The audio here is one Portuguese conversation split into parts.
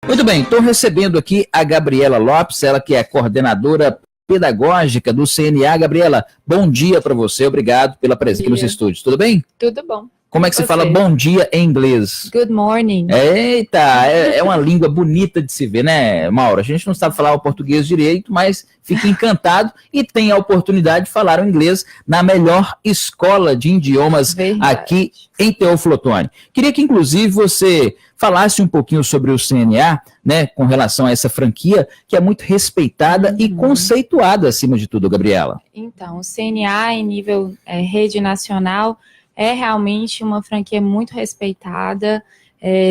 Muito bem, estou recebendo aqui a Gabriela Lopes, ela que é coordenadora pedagógica do CNA. Gabriela, bom dia para você, obrigado pela presença aqui nos estúdios, tudo bem? Tudo bom. Como é que se fala bom dia em inglês? Good morning. Eita, é uma língua bonita de se ver, né, Maura? A gente não sabe falar o português direito, mas fica encantado e tem a oportunidade de falar o inglês na melhor escola de idiomas aqui em Teófilo Otoni. Queria que, inclusive, você falasse um pouquinho sobre o CNA, né, com relação a essa franquia, que é muito respeitada e conceituada, acima de tudo, Gabriela. Então, o CNA, em nível rede nacional, é realmente uma franquia muito respeitada.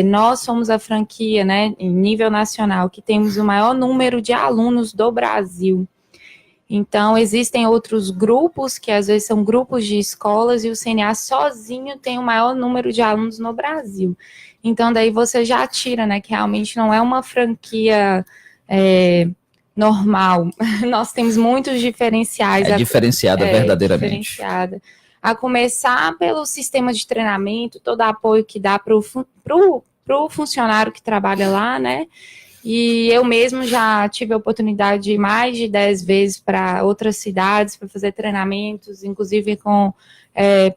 Nós somos a franquia, né, em nível nacional, que temos o maior número de alunos do Brasil. Então, existem outros grupos, que às vezes são grupos de escolas, e o CNA sozinho tem o maior número de alunos no Brasil. Então, daí você já tira, né, que realmente não é uma franquia normal. Nós temos muitos diferenciais. É diferenciada verdadeiramente. Diferenciada. A começar pelo sistema de treinamento, todo o apoio que dá para o funcionário que trabalha lá, né? E eu mesmo já tive a oportunidade de ir mais de 10 vezes para outras cidades para fazer treinamentos, inclusive com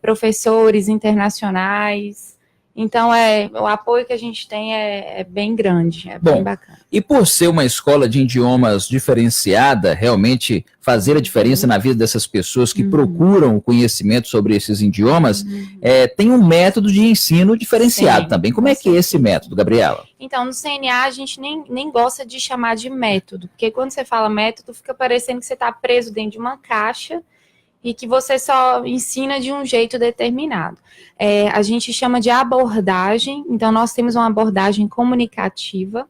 professores internacionais. Então, o apoio que a gente tem é bem grande, bem bacana. E por ser uma escola de idiomas diferenciada, realmente fazer a diferença na vida dessas pessoas que procuram o conhecimento sobre esses idiomas, tem um método de ensino diferenciado também. Como é que é esse método, Gabriela? Então, no CNA, a gente nem gosta de chamar de método, porque quando você fala método, fica parecendo que você está preso dentro de uma caixa e que você só ensina de um jeito determinado. A gente chama de abordagem, então nós temos uma abordagem comunicativa,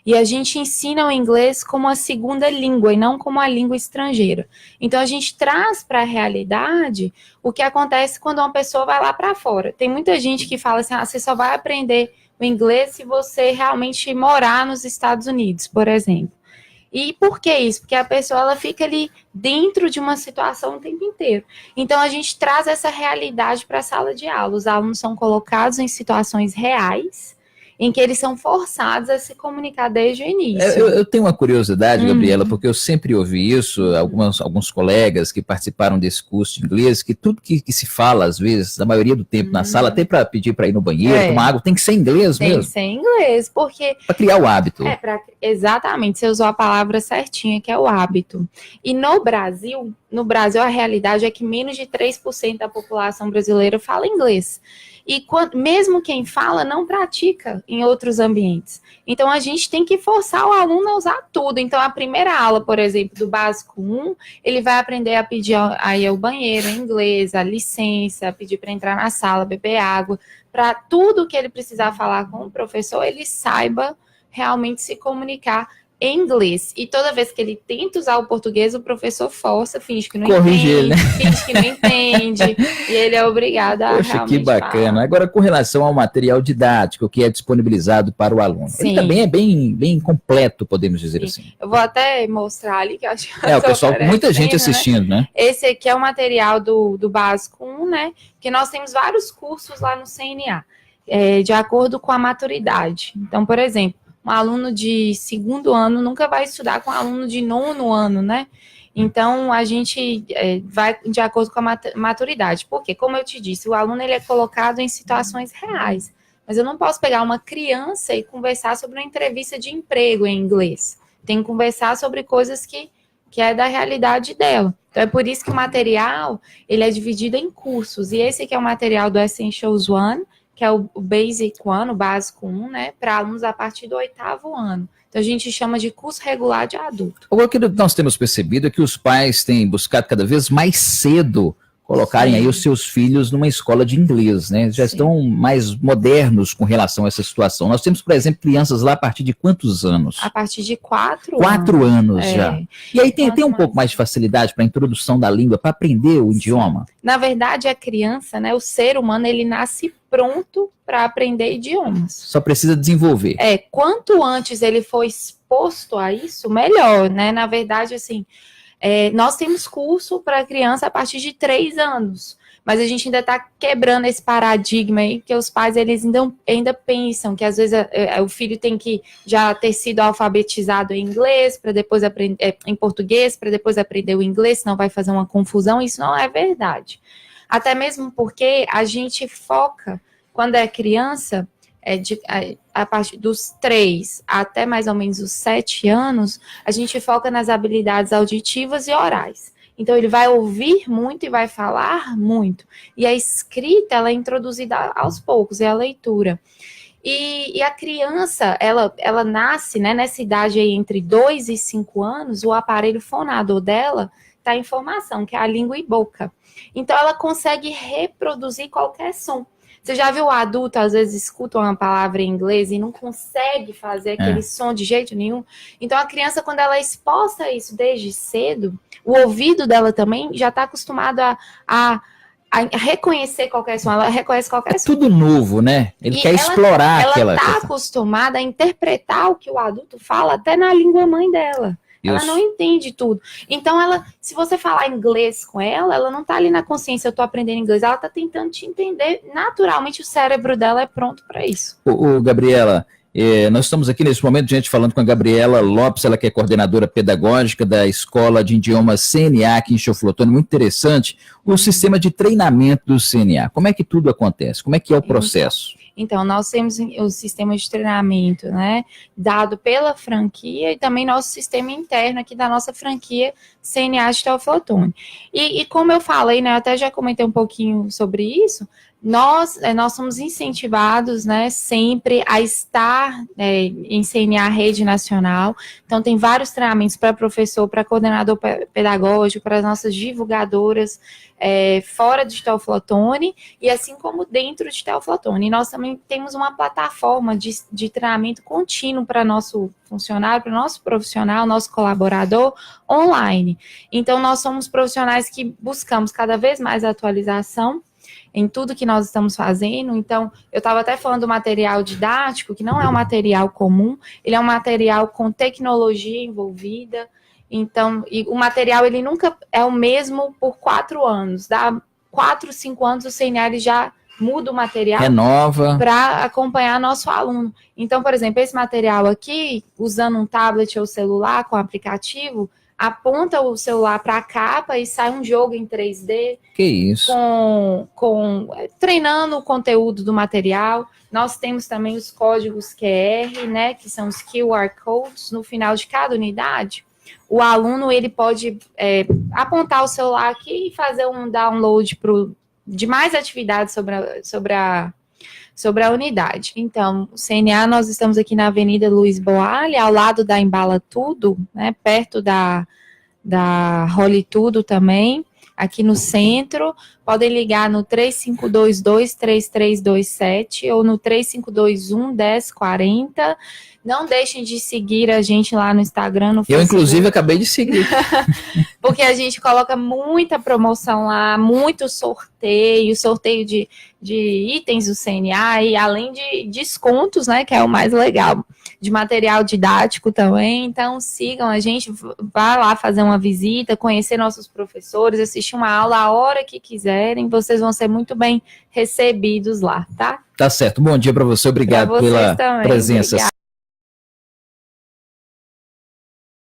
e a gente ensina o inglês como a segunda língua e não como a língua estrangeira. Então a gente traz para a realidade o que acontece quando uma pessoa vai lá para fora. Tem muita gente que fala assim, você só vai aprender o inglês se você realmente morar nos Estados Unidos, por exemplo. E por que isso? Porque a pessoa ela fica ali dentro de uma situação o tempo inteiro. Então, a gente traz essa realidade para a sala de aula. Os alunos são colocados em situações reais, em que eles são forçados a se comunicar desde o início. Eu tenho uma curiosidade, Gabriela, porque eu sempre ouvi isso, alguns colegas que participaram desse curso de inglês, que tudo que se fala, às vezes, na maioria do tempo na sala, até para pedir para ir no banheiro, tomar água, tem que ser inglês mesmo. Tem que ser inglês, porque... Para criar o hábito. Exatamente, você usou a palavra certinha, que é o hábito. E no Brasil a realidade é que menos de 3% da população brasileira fala inglês. E mesmo quem fala não pratica em outros ambientes. Então, a gente tem que forçar o aluno a usar tudo. Então, a primeira aula, por exemplo, do básico 1, ele vai aprender a pedir aí ao banheiro em inglês, a licença, a pedir para entrar na sala, beber água, para tudo que ele precisar falar com o professor, ele saiba realmente se comunicar em inglês. E toda vez que ele tenta usar o português, o professor força, finge que não corrige entende, ele, né? finge que não entende, e ele é obrigado a realmente que bacana. falar. Agora, com relação ao material didático que é disponibilizado para o aluno, ele também é bem completo, podemos dizer assim. Eu vou até mostrar ali, que eu acho que o pessoal, muita gente assistindo, né? Esse aqui é o material do básico 1, né? Que nós temos vários cursos lá no CNA, de acordo com a maturidade. Então, por exemplo, um aluno de 2º ano nunca vai estudar com um aluno de 9º ano, né? Então, a gente vai de acordo com a maturidade. Porque, como eu te disse, o aluno ele é colocado em situações reais. Mas eu não posso pegar uma criança e conversar sobre uma entrevista de emprego em inglês. Tem que conversar sobre coisas que é da realidade dela. Então, é por isso que o material ele é dividido em cursos. E esse aqui é o material do Essentials 1, que é o Basic 1, o básico 1, né, para alunos a partir do 8º ano. Então, a gente chama de curso regular de adulto. O que nós temos percebido é que os pais têm buscado cada vez mais cedo colocarem aí os seus filhos numa escola de inglês, né? Já estão mais modernos com relação a essa situação. Nós temos, por exemplo, crianças lá a partir de quantos anos? A partir de 4 anos. 4 anos já. E aí tem um pouco mais de facilidade para a introdução da língua, para aprender o idioma? Na verdade, a criança, né, o ser humano, ele nasce pronto para aprender idiomas. Só precisa desenvolver. Quanto antes ele for exposto a isso, melhor, né? Na verdade, assim, nós temos curso para criança a partir de 3 anos, Mas a gente ainda está quebrando esse paradigma aí, que os pais eles ainda pensam que às vezes o filho tem que já ter sido alfabetizado em inglês, para depois aprender em português, para depois aprender o inglês, senão vai fazer uma confusão. Isso não é verdade. Até mesmo porque a gente foca, quando é criança, a partir dos 3 até mais ou menos os 7 anos, a gente foca nas habilidades auditivas e orais. Então, ele vai ouvir muito e vai falar muito. E a escrita, ela é introduzida aos poucos, é a leitura. E a criança, ela nasce, né, nessa idade aí entre 2 e 5 anos, o aparelho fonador dela está em formação, que é a língua e boca. Então, ela consegue reproduzir qualquer som. Você já viu o adulto, às vezes, escuta uma palavra em inglês e não consegue fazer aquele som de jeito nenhum? Então, a criança, quando ela é exposta a isso desde cedo, o ouvido dela também já está acostumado a reconhecer qualquer som. Ela reconhece qualquer som. Tudo novo, né? Ele quer explorar aquela coisa. Ela está acostumada a interpretar o que o adulto fala até na língua mãe dela. Isso. Ela não entende tudo. Então, se você falar inglês com ela não está ali na consciência, eu estou aprendendo inglês, ela está tentando te entender. Naturalmente, o cérebro dela é pronto para isso. Gabriela, nós estamos aqui nesse momento, gente, falando com a Gabriela Lopes, ela que é coordenadora pedagógica da Escola de Idiomas CNA aqui em Teoflotone. Muito interessante o sistema de treinamento do CNA. Como é que tudo acontece? Como é que é o processo? Então, nós temos o sistema de treinamento, né, dado pela franquia e também nosso sistema interno aqui da nossa franquia CNA de Teoflotone. E como eu falei, né, eu até já comentei um pouquinho sobre isso, nós somos incentivados, né, sempre a estar em CNA Rede Nacional. Então, tem vários treinamentos para professor, para coordenador pedagógico, para as nossas divulgadoras fora de Teoflotone e assim como dentro de Teoflotone. E nós também temos uma plataforma de treinamento contínuo para nosso funcionário, para o nosso profissional, nosso colaborador, online. Então, nós somos profissionais que buscamos cada vez mais atualização em tudo que nós estamos fazendo. Então, eu estava até falando do material didático, que não é um material comum, ele é um material com tecnologia envolvida. Então, e o material, ele nunca é o mesmo por 4 anos. Dá 4, 5 anos, o CNA ele já muda o material. Renova. Para acompanhar nosso aluno. Então, por exemplo, esse material aqui, usando um tablet ou celular com aplicativo, aponta o celular para a capa e sai um jogo em 3D. Que isso? Treinando o conteúdo do material. Nós temos também os códigos QR, né, que são os QR Codes, no final de cada unidade. O aluno ele pode apontar o celular aqui e fazer um download de mais atividades sobre a unidade. Então, o CNA, nós estamos aqui na Avenida Luiz Boalha, ao lado da Embala Tudo, né, perto da Role Tudo também, aqui no centro. Podem ligar no 3522-3327 ou no 3521-1040. Não deixem de seguir a gente lá no Instagram, no Facebook. Eu, inclusive, acabei de seguir. Porque a gente coloca muita promoção lá, muito sorteio de itens do CNA e além de descontos, né, que é o mais legal, de material didático também. Então, sigam a gente, vá lá fazer uma visita, conhecer nossos professores, assistir uma aula a hora que quiserem, vocês vão ser muito bem recebidos lá, tá? Tá certo. Bom dia para você, obrigado pela presença. Obrigada.